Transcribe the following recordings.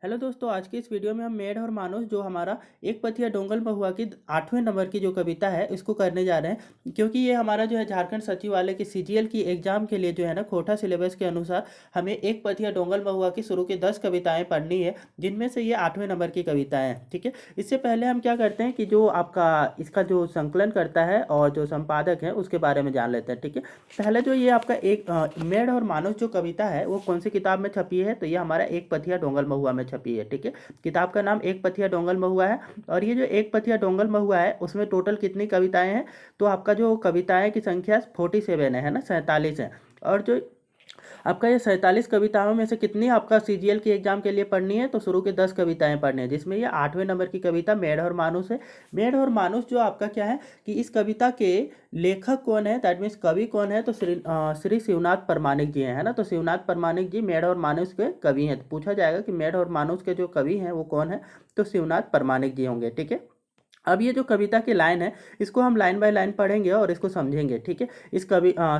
Hello दोस्तों, आज की इस वीडियो में हम मेढ़ और मानुस जो हमारा एक पथिया डोंगल महुआ की 8वें नंबर की जो कविता है इसको करने जा रहे हैं, क्योंकि ये हमारा जो है झारखंड सचिवालय की सीजीएल की एग्जाम के लिए जो है ना कोटा सिलेबस के अनुसार हमें एक पथिया डोंगल महुआ की शुरू की 10 कविताएं पढ़नी है, जिनमें से ये 8वें नंबर की कविताएं हैं। ठीक है, इससे पहले हम क्या करते हैं कि जो आपका इसका जो संकलन करता है और जो संपादक है उसके बारे में जान लेते हैं। ठीक है, पहले जो ये आपका एक मेढ़ और मानुस जो कविता है वो कौन सी किताब में छपी है, तो ये हमारा एक पथिया डोंगल महुआ में छपी है। ठीक है, किताब का नाम एक पथिया डोंगल महुआ है। और ये जो एक पथिया डोंगल महुआ है उसमें टोटल कितनी कविताएं हैं, तो आपका जो कविताएं की संख्या 47 है ना, 47 है। और जो आपका ये 47 कविताओं में से कितनी आपका सीजीएल की एग्जाम के लिए पढ़नी है, तो शुरू के 10 कविताएं पढ़नी है, जिसमें ये 8वें नंबर की कविता मेढ़ और मानुस है। मेढ़ और मानुस जो आपका क्या है कि इस कविता के लेखक कौन है, दैट मीन्स कवि कौन है, तो श्री शिवनाथ परमाणिक जी हैं, है ना। तो शिवनाथ परमाणिक जी मेढ़ और मानुस के कवि हैं। तो पूछा जाएगा कि मेढ़ और मानुस के जो कवि हैं वो कौन है, तो शिवनाथ परमाणिक जी होंगे। ठीक है, अब ये जो कविता की लाइन है इसको हम लाइन बाय लाइन पढ़ेंगे और इसको समझेंगे। ठीक है, इस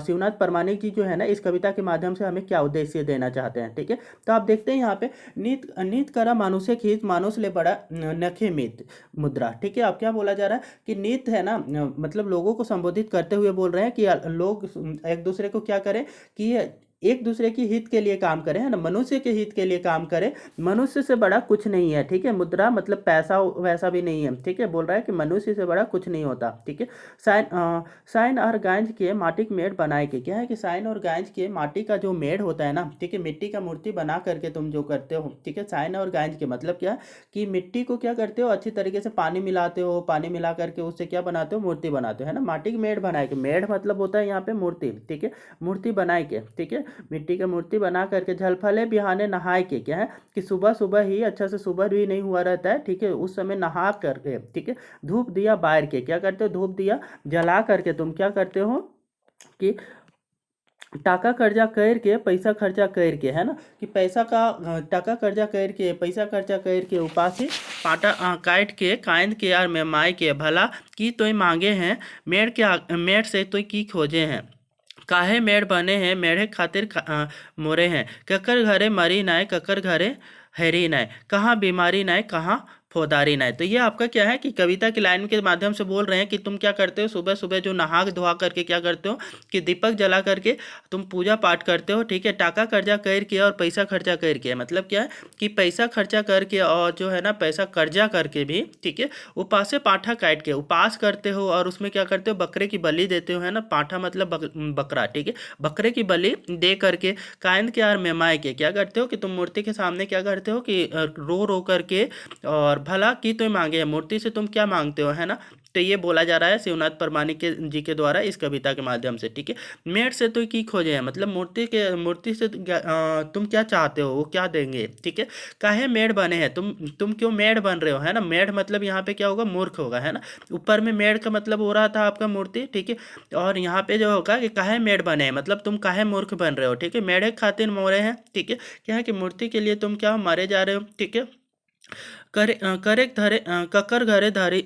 शिवनाथ परमाणिक जी जो है ना इस कविता के माध्यम से हमें क्या उद्देश्य देना चाहते हैं। ठीक है, तो आप देखते हैं यहाँ पे नीत नीत करा मानुषे खींच मानुष ले बड़ा नखे मीत मुद्रा। ठीक है, अब क्या बोला जा रहा है कि नीत है ना, मतलब लोगों को संबोधित करते हुए बोल रहे हैं कि लोग एक दूसरे को क्या करें कि एक दूसरे की हित के लिए काम करें, है ना, मनुष्य के हित के लिए काम करें। मनुष्य से बड़ा कुछ नहीं है। ठीक है, मुद्रा मतलब पैसा वैसा भी नहीं है। ठीक है, बोल रहा है कि मनुष्य से बड़ा कुछ नहीं होता। ठीक है, साइन और गांज के माटी के मेढ़ बनाए के, क्या है कि साइन और गांज के माटी का जो मेढ़ होता है ना, ठीक है, मिट्टी का मूर्ति बना करके तुम जो करते हो। ठीक है, साइन और गांज के मतलब क्या है कि मिट्टी को क्या करते हो, अच्छी तरीके से पानी मिलाते हो, पानी मिला करके उससे क्या बनाते हो, मूर्ति बनाते हो, है ना। माटी के मेढ़ बनाए के, मेढ़ मतलब होता है यहाँ पे मूर्ति। ठीक है, मूर्ति बनाए के, ठीक है, मिट्टी का मूर्ति बना करके झलफले बिहाने नहाए के, क्या है कि सुबह सुबह ही, अच्छा से सुबह भी नहीं हुआ रहता है, ठीक है, उस समय नहा करके, ठीक है, धूप दिया बार के, क्या करते हो, धूप दिया जला करके तुम क्या करते हो कि टाका कर्जा कर के पैसा खर्चा कर के, है ना, कि पैसा का टाका कर्जा कर के पैसा खर्चा कर के उपासी पाटा काट के कांद के यार में माई के भला की तोय मांगे हैं मेड़ के मेड़ से तोय की खोजे हैं। काहे मेड़ बने हैं मेढ़े खातिर मोरे हैं। ककर घरे मरी नाय ककर घरे हैरी नाय, कहाँ बीमारी नाय कहाँ फौदारी नाय। तो ये आपका क्या है कि कविता की लाइन के माध्यम से बोल रहे हैं कि तुम क्या करते हो, सुबह सुबह जो नहा धोआ करके क्या करते हो कि दीपक जला करके तुम पूजा पाठ करते हो। ठीक है, टाका कर्जा करके और पैसा खर्चा करके, मतलब क्या है कि पैसा खर्चा करके और जो है ना पैसा कर्जा करके भी, ठीक है, उपासे पाठा काट के उपास करते हो और उसमें क्या करते हो, बकरे की बलि देते हो, है ना, पाठा मतलब बकरा। ठीक है, बकरे की बलि दे करके कायंद के और मेमाए के क्या करते हो कि तुम मूर्ति के सामने क्या करते हो कि रो रो करके और भला की तो मांगे है, मूर्ति से तुम क्या मांगते हो, है ना। तो ये बोला जा रहा है शिवनाथ परमाणिक के जी के द्वारा इस कविता के माध्यम से। ठीक है, मेढ़ से तो की खोजे हैं, मतलब मूर्ति से तुम क्या चाहते हो, वो क्या देंगे। ठीक है, काहे मेढ़ बने हैं, तुम क्यों मेढ़ बन रहे हो, है ना। मेढ़ मतलब यहाँ पे क्या होगा, मूर्ख होगा, है ना। ऊपर में मेढ़ का मतलब हो रहा था आपका मूर्ति। ठीक है, और यहाँ पे जो होगा कि काहे मेढ़ बने हैं, मतलब तुम काहे मूर्ख बन रहे हो। ठीक है, मेढ़े खातिर मोरे हैं। ठीक है, क्या है कि मूर्ति के लिए तुम क्या मारे जा रहे हो। ठीक है, करे धरे ककर घरे धरी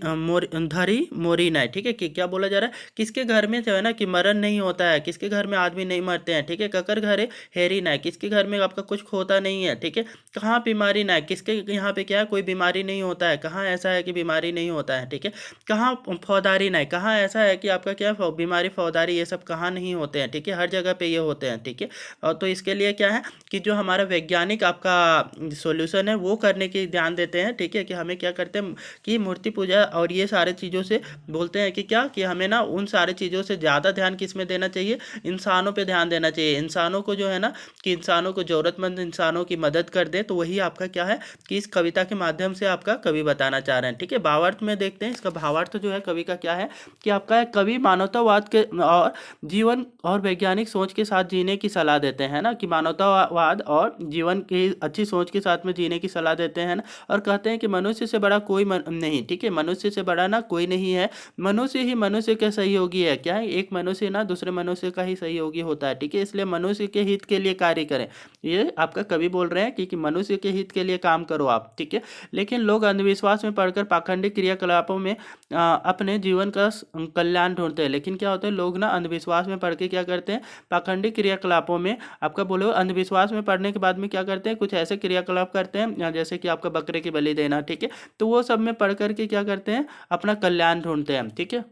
धरी मोरी नाय। ठीक है, कि क्या बोला जा रहा है, किसके घर में जो है ना कि मरण नहीं होता है, किसके घर में आदमी नहीं मरते हैं। ठीक है, ककर घरे हेरी नाय, किसके घर में आपका कुछ खोता नहीं है। ठीक है, कहाँ बीमारी नाय, किसके यहाँ पे क्या है कोई बीमारी नहीं होता है, कहाँ ऐसा है कि बीमारी नहीं होता है। ठीक है, कहाँ फौदारी नाय, कहाँ ऐसा है कि आपका क्या बीमारी फौदारी ये सब कहाँ नहीं होते हैं। ठीक है, हर जगह पे ये होते हैं। ठीक है, और तो इसके लिए क्या है कि जो हमारा वैज्ञानिक आपका सॉल्यूशन है वो करने की ध्यान देते हैं। ठीक है, कि हमें क्या करते हैं कि मूर्ति पूजा और ये सारे चीज़ों से बोलते हैं कि क्या कि हमें ना उन सारे चीज़ों से ज़्यादा ध्यान किस में देना चाहिए, इंसानों पे ध्यान देना चाहिए। इंसानों को जो है ना कि इंसानों को ज़रूरतमंद इंसानों की मदद कर दे, तो वही आपका क्या है कि इस कविता के माध्यम से आपका कवि बताना चाह रहे हैं। ठीक है, भावार्थ में देखते हैं, इसका भावार्थ जो है कवि का क्या है कि आपका कवि मानवतावाद के और जीवन और वैज्ञानिक सोच के साथ जीने की सलाह देते हैं ना, कि मानवतावाद और जीवन की अच्छी सोच के साथ में जीने की सलाह देते हैं ना। और कहते कहते हैं कि मनुष्य से बड़ा कोई नहीं, ठीक है, मनुष्य से बड़ा ना कोई नहीं है, मनुष्य ही मनुष्य का सहयोगी है। क्या है, एक मनुष्य ना दूसरे मनुष्य का ही सहयोगी होता है, ठीक है, इसलिए मनुष्य के हित के लिए कार्य करें। ये आपका कवि बोल रहे हैं कि मनुष्य के हित के लिए काम करो आप, ठीक है। लेकिन लोग अंधविश्वास में पढ़कर पाखंडी क्रियाकलापों में अपने जीवन का कल्याण ढूंढते हैं। लेकिन क्या होता है, लोग ना अंधविश्वास में पढ़ के क्या करते हैं, पाखंडी क्रियाकलापों में, आपका बोलो अंधविश्वास में पढ़ने के बाद में क्या करते हैं, कुछ ऐसे क्रियाकलाप करते हैं जैसे कि आपका बकरे की बलि देना, ठीक है। तो वो सब में पढ़ करके क्या करते हैं, अपना कल्याण ढूंढते हैं, ठीक है।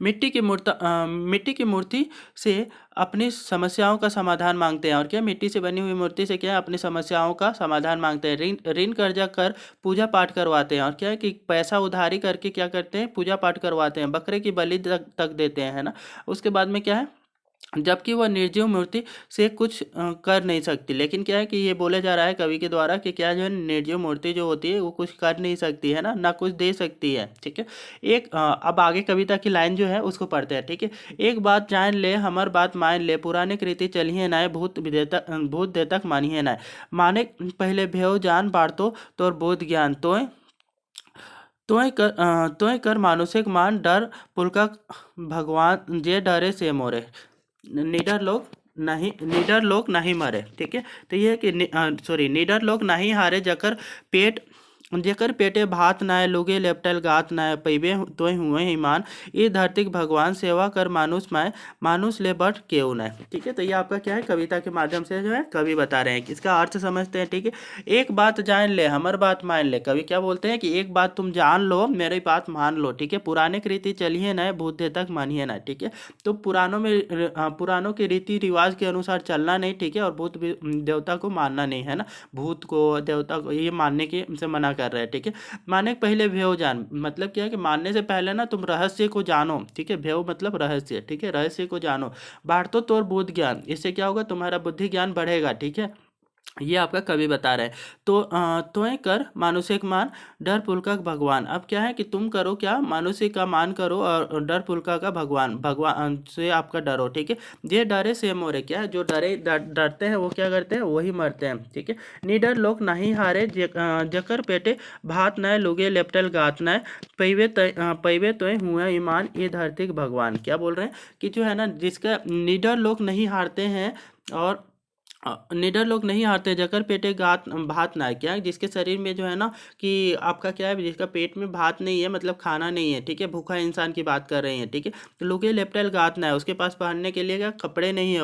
मिट्टी की मूर्ति से अपनी समस्याओं का समाधान मांगते हैं। और क्या, मिट्टी से बनी हुई मूर्ति से क्या है, अपनी समस्याओं का समाधान मांगते हैं। ऋण ऋण कर्जा कर पूजा पाठ करवाते हैं। और क्या है कि पैसा उधारी करके क्या करते हैं, पूजा पाठ करवाते हैं, बकरे की बलि तक देते हैं, है ना। उसके बाद में क्या है, जबकि वह निर्जीव मूर्ति से कुछ कर नहीं सकती। लेकिन क्या है कि ये बोला जा रहा है कवि के द्वारा कि क्या, जो है निर्जीव मूर्ति जो होती है वो कुछ कर नहीं सकती है ना कुछ दे सकती है, ठीक है। अब आगे कविता की लाइन जो है उसको पढ़ते हैं, ठीक है। एक बात जान ले हमार बात मान ले, पुराने कृति चलिए नाय, भूत देतक मानिए नाय। माने पहले भेव जान बाढ़तो तोर बोध ज्ञान, तोय कर मानुषिक मान, डर पुलका भगवान जे डरे से मोरे। निडर लोग नहीं मरे, ठीक है। तो ये है कि सॉरी, निडर लोग नहीं हारे, जेकर पेटे भात नाय, लुगे लेपटल गात नाय, पैबे तोय हुए ईमान, ये धरती भगवान सेवा कर मानुष माय, मानुष ले बट केऊ नाय, ठीक है। तो ये आपका क्या है, कविता के माध्यम से जो है कवि बता रहे हैं कि इसका अर्थ समझते हैं, ठीक है। एक बात जान ले हमार बात मान ले, कवि क्या बोलते हैं कि एक बात तुम जान लो, मेरी बात मान लो, ठीक है। पुराने कृति चलिए ना, भूत तक मानिए ना, ठीक है। तो पुरानों के रीति रिवाज के अनुसार चलना नहीं, ठीक है, और भूत देवता को मानना नहीं, है ना। भूत को देवता को ये मानने के से मना कर रहे हैं, ठीक है। मानने के पहले भेव जान, मतलब क्या है कि मानने से पहले ना तुम रहस्य को जानो, ठीक है। भेव मतलब रहस्य, ठीक है, रहस्य को जानो। बांटो तोर बुद्ध ज्ञान, इससे क्या होगा, तुम्हारा बुद्धि ज्ञान बढ़ेगा, ठीक है। ये आपका कवि बता रहे हैं। तो तोय कर मानुषिक मान, डर पुलका भगवान। अब क्या है कि तुम करो क्या, मानुषिक का मान करो और डर पुलका का भगवान से आपका डरो, ठीक है। जे डरे से मोरे, क्या है, जो डरते हैं वो क्या करते हैं, वही मरते हैं, ठीक है। निडर लोग नहीं हारे, जकर पेटे भात नय, लुगे लेपटल गात नय, पैवे तोय हुआ ईमान, ये धरती भगवान। क्या बोल रहे हैं कि जो है ना, जिसका निडर लोग नहीं हारते हैं, और निडर लोग नहीं हारते, जकर पेटे गात भात ना है, क्या है, जिसके शरीर में जो है ना कि आपका क्या है, जिसका पेट में भात नहीं है, मतलब खाना नहीं है, ठीक है, भूखा इंसान की बात कर रहे हैं, ठीक है। तो लुगे लेपटल गात ना है, उसके पास पहनने के लिए क्या कपड़े नहीं है।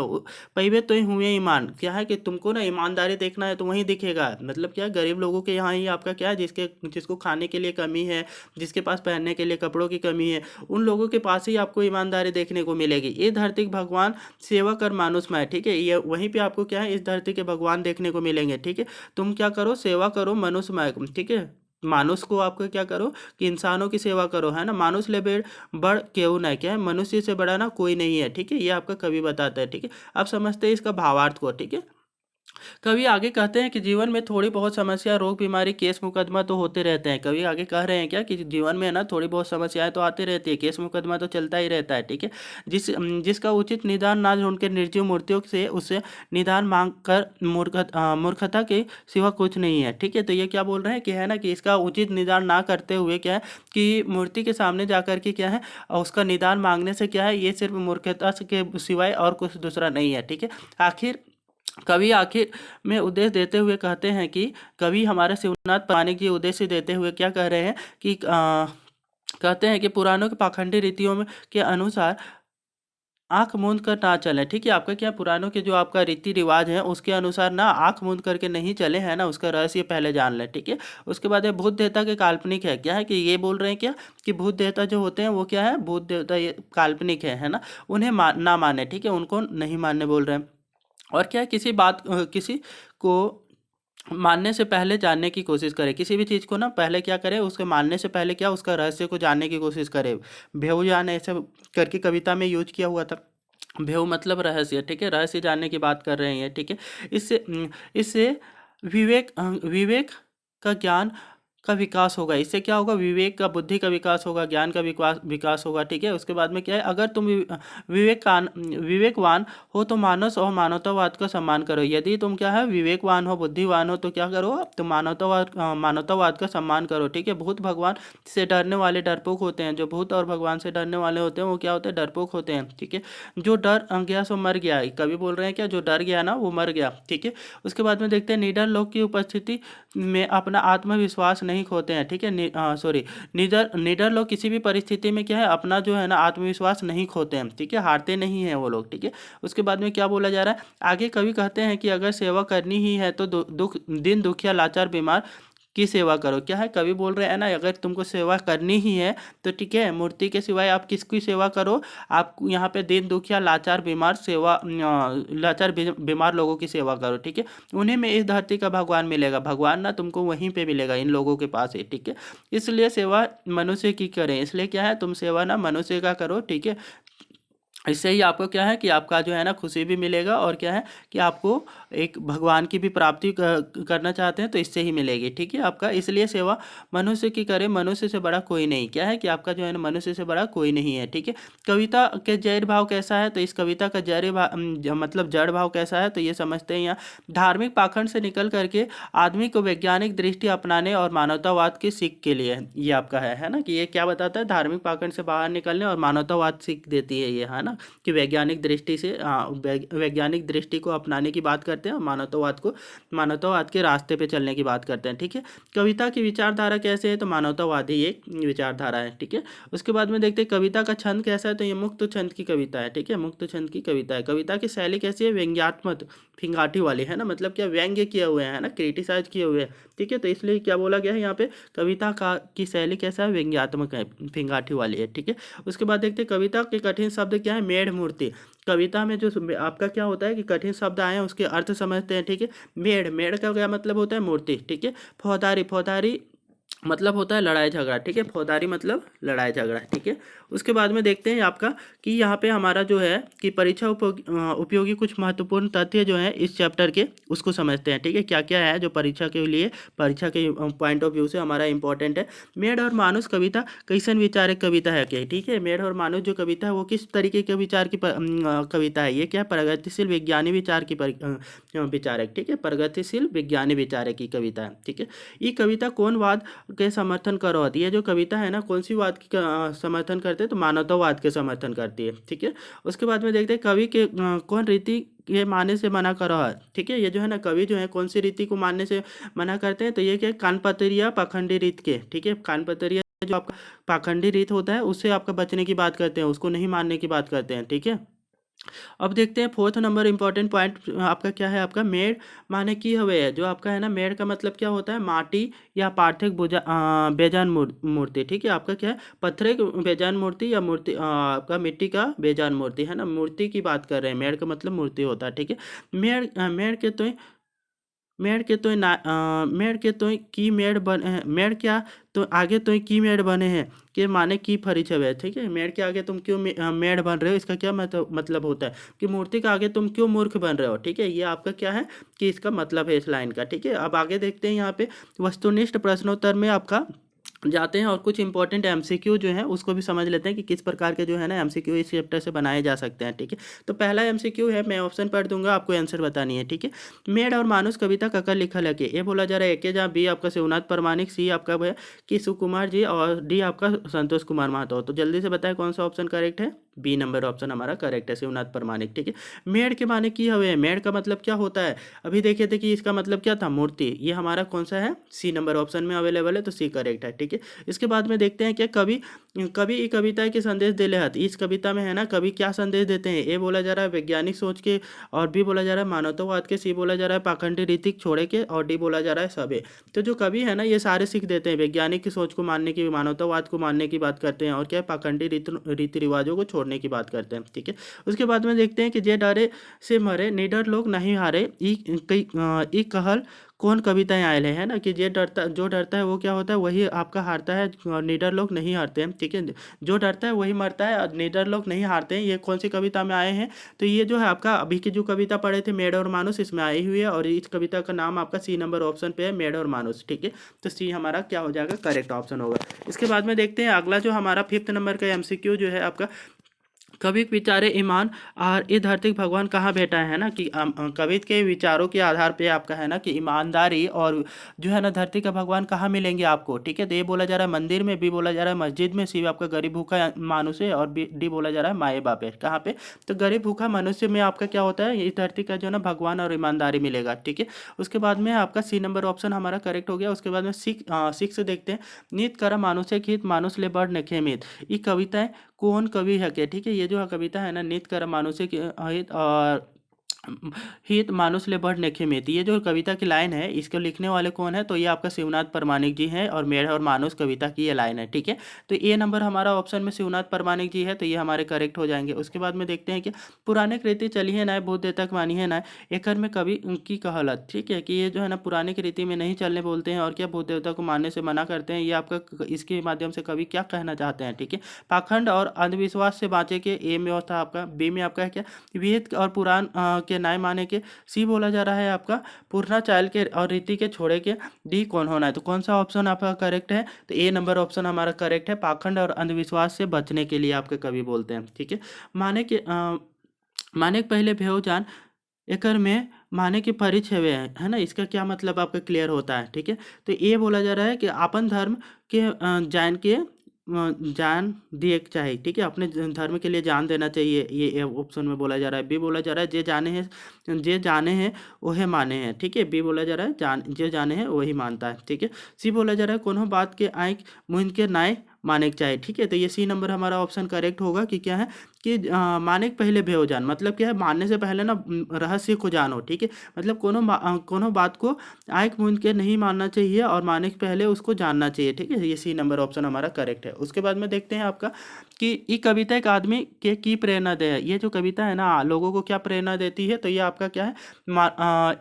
पहले तो ही हुए ईमान, क्या है कि तुमको ना ईमानदारी देखना है तो वहीं दिखेगा, मतलब क्या है, गरीब लोगों के यहाँ ही आपका क्या है, जिसको खाने के लिए कमी है, जिसके पास पहनने के लिए कपड़ों की कमी है, उन लोगों के पास ही आपको ईमानदारी देखने को मिलेगी। ये धरती भगवान सेवा कर मानुष में, ठीक है, ये वहीं पे आपको क्या है, इस धरती के भगवान देखने को मिलेंगे, ठीक है। तुम क्या करो, सेवा करो मनुष्य में, ठीक है। मानुष को आपको क्या करो कि इंसानों की सेवा करो, है ना। मानुष ले बड़ केहू ना, क्या है, मनुष्य से बड़ा ना कोई नहीं है, ठीक है। ये आपका कवि बताता है, ठीक है। अब समझते हैं इसका भावार्थ को, ठीक है। कवि आगे कहते हैं कि जीवन में थोड़ी बहुत समस्या, रोग बीमारी, केस मुकदमा तो होते रहते हैं। कवि आगे कह रहे हैं क्या कि जीवन में ना थोड़ी बहुत समस्याएं तो आती रहती है, केस मुकदमा तो चलता ही रहता है, ठीक है। जिसका उचित निदान ना ढूंढ के निर्जीव मूर्तियों से उससे निदान मांग कर मूर्खता के सिवा कुछ नहीं है, ठीक है। तो ये क्या बोल रहे हैं कि है ना कि इसका उचित निदान ना करते हुए क्या है कि मूर्ति के सामने जाकर के क्या है, और उसका निदान मांगने से क्या है, ये सिर्फ मूर्खता के सिवाय और कुछ दूसरा नहीं है, ठीक है। आखिर में उद्देश्य देते हुए कहते हैं कि कवि हमारे शिवनाथ परानिक जी उद्देश्य देते हुए क्या कह रहे हैं कि कहते हैं कि पुराणों के पाखंडी रीतियों में के अनुसार आंख मूंद कर ना चले, ठीक है। आपका क्या, पुराणों के जो आपका रीति रिवाज है उसके अनुसार ना आंख मूंद करके नहीं चले, है ना, उसका रहस्य पहले जान ले, ठीक है। उसके बाद ये भूत देवता के काल्पनिक है, क्या है कि ये बोल रहे हैं क्या कि भूत देवता जो होते हैं वो क्या है, भूत देवता ये काल्पनिक है ना, उन्हें ना माने, ठीक है, उनको नहीं मानने बोल रहे हैं। और क्या है, किसी को मानने से पहले जानने की कोशिश करें, किसी भी चीज़ को ना पहले क्या करें, उसके मानने से पहले क्या उसका रहस्य को जानने की कोशिश करें। भेव जान ऐसे करके कविता में यूज किया हुआ था। भेव मतलब रहस्य, ठीक है, रहस्य जानने की बात कर रहे हैं, ठीक है। इससे विवेक का ज्ञान का विकास होगा। इससे क्या होगा, विवेक का, बुद्धि का विकास होगा, ज्ञान का विकास विकास होगा। ठीक है, उसके बाद में क्या है, अगर तुम विवेकवान हो तो मानस और मानवतावाद का सम्मान करो। यदि तुम क्या है, विवेकवान हो, बुद्धिवान हो, तो क्या करो, तुम मानवतावाद का सम्मान करो। ठीक है, भूत भगवान से डरने वाले डरपोक होते हैं। जो भूत और भगवान से डरने वाले होते हैं वो क्या होते हैं, डरपोक होते हैं। ठीक है, जो डर गया सो मर गया, कवि बोल रहे हैं क्या, जो डर गया ना वो मर गया। ठीक है, उसके बाद में देखते हैं, निडर लोग की उपस्थिति में अपना आत्मविश्वास नहीं खोते हैं। ठीक है, सॉरी, निडर निडर लोग किसी भी परिस्थिति में क्या है, अपना जो है ना आत्मविश्वास नहीं खोते हैं। ठीक है, हारते नहीं हैं वो लोग। ठीक है, उसके बाद में क्या बोला जा रहा है, आगे कवि कहते हैं कि अगर सेवा करनी ही है तो दुख दिन दुखिया लाचार बीमार की सेवा करो। क्या है, कवि बोल रहे हैं ना, अगर तुमको सेवा करनी ही है तो ठीक है, मूर्ति के सिवाय आप किसकी सेवा करो, आप यहाँ पे दीन दुखिया लाचार बीमार बीमार लोगों की सेवा करो। ठीक है, उन्हीं में इस धरती का भगवान मिलेगा। भगवान ना तुमको वहीं पे मिलेगा, इन लोगों के पास है। ठीक है, इसलिए सेवा मनुष्य की करें। इसलिए क्या है, तुम सेवा ना मनुष्य का करो। ठीक है, इससे ही आपको क्या है कि आपका जो है ना खुशी भी मिलेगा, और क्या है कि आपको एक भगवान की भी प्राप्ति करना चाहते हैं तो इससे ही मिलेगी। ठीक है, आपका इसलिए सेवा मनुष्य की करें, मनुष्य से बड़ा कोई नहीं। क्या है कि आपका जो है ना मनुष्य से बड़ा कोई नहीं है। ठीक है, कविता के जड़ भाव कैसा है, तो इस कविता का मतलब जड़ भाव कैसा है, तो ये समझते हैं यहाँ, धार्मिक पाखंड से निकल करके आदमी को वैज्ञानिक दृष्टि अपनाने और मानवतावाद की सीख के लिए ये आपका है ना, कि ये क्या बताता है, धार्मिक पाखंड से बाहर निकलने और मानवतावाद सीख देती है ये, है ना, कि वैज्ञानिक दृष्टि से वैज्ञानिक दृष्टि को अपनाने की बात करते हैं और मानवतावाद के रास्ते पे चलने की बात करते हैं। ठीक है, कविता की विचारधारा कैसे है, तो मानवतावादी एक विचारधारा है। ठीक है, उसके बाद में देखते हैं कविता का छंद कैसा है, तो ये मुक्त छंद की कविता है। ठीक है, मुक्त छंद की कविता है। कविता की शैली कैसी है, व्यंग्यात्मक, फिंगाटी वाली, है ना, मतलब क्या, व्यंग्य किए हुए हैं ना, क्रिटिसाइज किए हुए हैं। ठीक है, तो इसलिए क्या बोला गया है यहाँ पे, कविता का की शैली कैसा है, व्यंग्यात्मक है, फिंगाटी वाली है। ठीक है, उसके बाद देखते हैं कविता के कठिन शब्द क्या है, मेढ़ मूर्ति। कविता में जो आपका क्या होता है कि कठिन शब्द आए हैं उसके अर्थ समझते हैं। ठीक है, मेढ़ मेढ़ का क्या मतलब होता है, मूर्ति। ठीक है, फौदारी फौदारी मतलब होता है लड़ाई झगड़ा। ठीक है, फौदारी मतलब लड़ाई झगड़ा। ठीक है, उसके बाद में देखते हैं आपका कि यहाँ पे हमारा जो है कि परीक्षा उपयोगी कुछ महत्वपूर्ण तथ्य जो है इस चैप्टर के, उसको समझते हैं। ठीक है, क्या क्या है जो परीक्षा के लिए, परीक्षा के पॉइंट ऑफ व्यू से हमारा इंपॉर्टेंट है। मेढ़ और मानुष कविता कैसन विचारक कविता है क्या। ठीक है, मेढ़ और मानुष जो कविता है वो किस तरीके के विचार की कविता है, ये क्या, प्रगतिशील विज्ञानी विचार की विचारक। ठीक है, प्रगतिशील विज्ञानी विचारक की कविता है। ठीक है, ये कविता कौन वाद के समर्थन करो, ये जो कविता है ना कौन सी वाद की समर्थन करते हैं, तो मानवतावाद के समर्थन करती है। ठीक है, उसके बाद में देखते हैं कवि के कौन रीति के मानने से मना करो है। ठीक है, ये जो है ना कवि जो है कौन सी रीति को मानने से मना करते हैं, तो ये क्या, कानपतरिया पाखंडी रीत के। ठीक है, कानपतरिया जो आपका पाखंडी रीत होता है उससे आपका बचने की बात करते हैं, उसको नहीं मानने की बात करते हैं। ठीक है, अब देखते हैं फोर्थ नंबर इंपॉर्टेंट पॉइंट आपका क्या है, आपका मेड़ माने की हवे है। जो आपका है ना मेड़ का मतलब क्या होता है, माटी या पार्थिव बेजान मूर्ति। ठीक है, आपका क्या है, पत्थर की बेजान मूर्ति या मूर्ति आपका मिट्टी का बेजान मूर्ति, है ना, मूर्ति की बात कर रहे हैं। मेड़ का मतलब मूर्ति होता है। ठीक है, मेड़ के तो मेड़ के तो की मेड़ बने हैं, मेड़ क्या, तो आगे तो की मेड़ बने हैं, के माने की फरी छवे। ठीक है, मेड़ के आगे तुम क्यों मेड़ बन रहे हो, इसका क्या मतलब होता है कि मूर्ति के आगे तुम क्यों मूर्ख बन रहे हो। ठीक है, ये आपका क्या है कि इसका मतलब है इस लाइन का। ठीक है, अब आगे देखते हैं यहाँ पे वस्तुनिष्ठ प्रश्नोत्तर में आपका जाते हैं और कुछ इंपॉर्टेंट एमसीक्यू जो है उसको भी समझ लेते हैं कि किस प्रकार के जो है ना एमसीक्यू इस चैप्टर से बनाए जा सकते हैं। ठीक है, तो पहला एमसीक्यू है, मैं ऑप्शन पढ़ दूंगा, आपको आंसर बतानी है। ठीक है, मेड़ और मानुष कविता ककर लिखल है कि, ये बोला जा रहा है कि जहाँ बी आपका शिवनाथ प्रमाणिक, सी आपका है कि सुकुमार जी, और डी आपका संतोष कुमार महतो। तो जल्दी से बताएं कौन सा ऑप्शन करेक्ट है, बी नंबर ऑप्शन हमारा करेक्ट है, शिवनाथ प्रमाणिक। ठीक है, मेड़ के माने की हवे, मेड़ का मतलब क्या होता है, अभी देखे थे कि इसका मतलब क्या था, मूर्ति। ये हमारा कौन सा है, सी नंबर ऑप्शन में अवेलेबल है, तो सी करेक्ट है। ठीक है, इसके बाद में देखते हैं क्या कवि कवि कविता के संदेश दे हत। इस कविता में है ना कवि क्या संदेश देते हैं, ए बोला जा रहा है वैज्ञानिक सोच के, और बी बोला जा रहा है मानवतावाद के, सी बोला जा रहा है पाखंडी रीतिक छोड़े के, और डी बोला जा रहा है सबे। तो जो कवि है ना ये सारे सीख देते हैं, वैज्ञानिक की सोच को मानने की, मानवतावाद को मानने की बात करते हैं, और क्या पाखंडी रीति रिवाजों को छोड़ छोड़ने की बात करते हैं, ठीक है। उसके बाद में देखते हैं कि जे डरे से मरे निडर लोग नहीं हारे, ई कहल कौन कविताएं आयल है ना, कि जो डरता है वो क्या होता है, वही आपका हारता है, और निडर लोग नहीं हारते हैं, ठीक है। जो डरता है वही मरता है और निडर लोग नहीं हारते हैं, ये कौन सी कविता में आए हैं, तो ये जो है आपका अभी की जो कविता पढ़े थे मेड और मानुस, इसमें आई हुई है, और इस कविता का नाम आपका सी नंबर ऑप्शन पे है, मेड और मानुस, ठीक है। तो सी हमारा क्या हो जाएगा, करेक्ट ऑप्शन होगा। इसके बाद में देखते हैं अगला जो हमारा 5th नंबर का एमसीक्यू जो है आपका, कवि विचारे ईमान और ये धरती भगवान कहाँ भेटा है ना, कि कवि के विचारों के आधार पे आपका है ना कि ईमानदारी और जो है ना धरती का भगवान कहाँ मिलेंगे आपको, ठीक है। तो ए बोला जा रहा है मंदिर में, बी बोला जा रहा है मस्जिद में, सी आपका गरीब भूखा मानुष है, और डी बोला जा रहा है माए बाप है। कहाँ पे, तो गरीब भूखा मनुष्य में आपका क्या होता है, इस धरती का जो है ना भगवान और ईमानदारी मिलेगा, ठीक है। उसके बाद में आपका सी नंबर ऑप्शन हमारा करेक्ट हो गया। उसके बाद में सिक्स देखते हैं, नित कर मानुष हित मानुष ले बढ़ नखे मित, ये कविताएं कौन कवि है के, ठीक है। ये जो कविता है ना, नित कर मानुषिक हित और हित मानुष ले बढ़ नेखे में, ये जो कविता की लाइन है इसको लिखने वाले कौन है, तो ये आपका शिवनाथ परमाणिक जी हैं, और मेढ़ और मानुष कविता की ये लाइन है, ठीक है। तो ए नंबर हमारा ऑप्शन में शिवनाथ परमाणिक जी है, तो ये हमारे करेक्ट हो जाएंगे। उसके बाद में देखते हैं कि पुराने रीति चली है ना बुद्ध तक मानी है ना, एकर में कवि की कहलत, ठीक है, कि ये जो है ना पुराने की रीति में नहीं चलने बोलते हैं, और क्या बुद्ध देवता को मानने से मना करते हैं, ये आपका इसके माध्यम से कवि क्या कहना चाहते हैं, ठीक है। पाखंड और अंधविश्वास से बाँचे के, ए में होता आपका, बी में आपका है क्या, वेद और पुराण के न्याय माने के, सी बोला जा रहा है आपका पूर्णाचाल के और रीति के छोड़े के, डी कौन होना है, तो कौन सा ऑप्शन आपका करेक्ट है, तो ए नंबर ऑप्शन हमारा करेक्ट है, पाखंड और अंधविश्वास से बचने के लिए आपके कवि बोलते हैं, ठीक है। माने के माने के पहले भेव जान, एकर में माने के परिचय है ना, इसका क्या मतलब आपका क्लियर होता है, ठीक है। तो ये बोला जा रहा है कि अपन धर्म के जान के जान दिए चाहिए, ठीक है, अपने धर्म के लिए जान देना चाहिए, ये ऑप्शन में बोला जा रहा है। बी बोला जा रहा है जे जाने हैं वही माने हैं, ठीक है। बी बोला जा रहा है जे जाने हैं वही मानता है, ठीक है। सी बोला जा रहा है कोनो बात के आँख मुंह के नाय माने के चाहिए, ठीक है। तो ये सी नंबर हमारा ऑप्शन करेक्ट होगा, कि क्या है कि माने के पहले भेव जान, मतलब क्या है, मानने से पहले ना रहस्य को जानो, ठीक है। मतलब कोनो बात को आँख मूंद के नहीं मानना चाहिए, और मानने के पहले उसको जानना चाहिए, ठीक है। ये सी नंबर ऑप्शन हमारा करेक्ट है। उसके बाद में देखते हैं आपका कि ये कविता एक आदमी के की प्रेरणा दे, ये जो कविता है ना लोगों को क्या प्रेरणा देती है, तो ये आपका क्या है,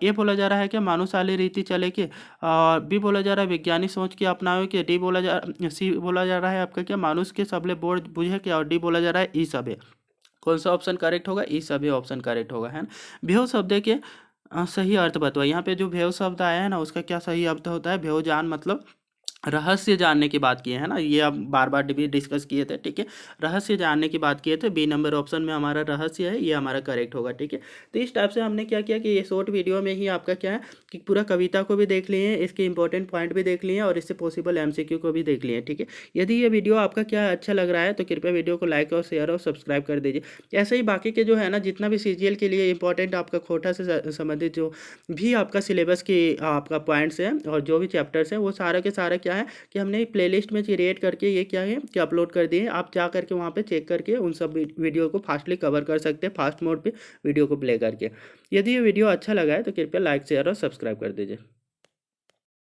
ये बोला जा रहा है कि मानुषाली रीति चले के, और बी बोला जा रहा है वैज्ञानिक सोच के अपनावे के, सी बोला जा रहा है आपका क्या, मानुष के सबले बोझ बुझे के, और डी बोला जा रहा है ई सब है। कौन सा ऑप्शन करेक्ट होगा, ई सभी ऑप्शन करेक्ट होगा, है ना। भेव शब्द के सही अर्थ बताओ, यहाँ पे जो भेव शब्द आया है ना उसका क्या सही अर्थ होता है, भेव जान मतलब रहस्य जानने की बात की है ना, ये अब बार बार भी डिस्कस किए थे, ठीक है। रहस्य जानने की बात किए थे, बी नंबर ऑप्शन में हमारा रहस्य है, ये हमारा करेक्ट होगा, ठीक है। तो इस टाइप से हमने क्या किया कि ये शॉर्ट वीडियो में ही आपका क्या है कि पूरा कविता को भी देख लिए, इसके इंपॉर्टेंट पॉइंट भी देख लिए, और इससे पॉसिबल एमसीक्यू को भी देख लिए, ठीक है। यदि ये वीडियो आपका क्या अच्छा लग रहा है तो कृपया वीडियो को लाइक और शेयर और सब्सक्राइब कर दीजिए। ऐसे ही बाकी के जो है ना जितना भी सीजीएल के लिए इंपॉर्टेंट आपका खोटा से संबंधित जो भी आपका सिलेबस की आपका पॉइंट्स हैं और जो भी चैप्टर्स हैं, वो सारा के सारा क्या है कि हमने प्लेलिस्ट में क्रिएट करके ये क्या है कि अपलोड कर दिए। आप जा करके वहाँ पे चेक करके उन सब वीडियो को फास्टली कवर कर सकते हैं, फास्ट मोड पे वीडियो को प्ले करके। यदि ये वीडियो अच्छा लगा है तो कृपया लाइक शेयर और सब्सक्राइब कर दीजिए।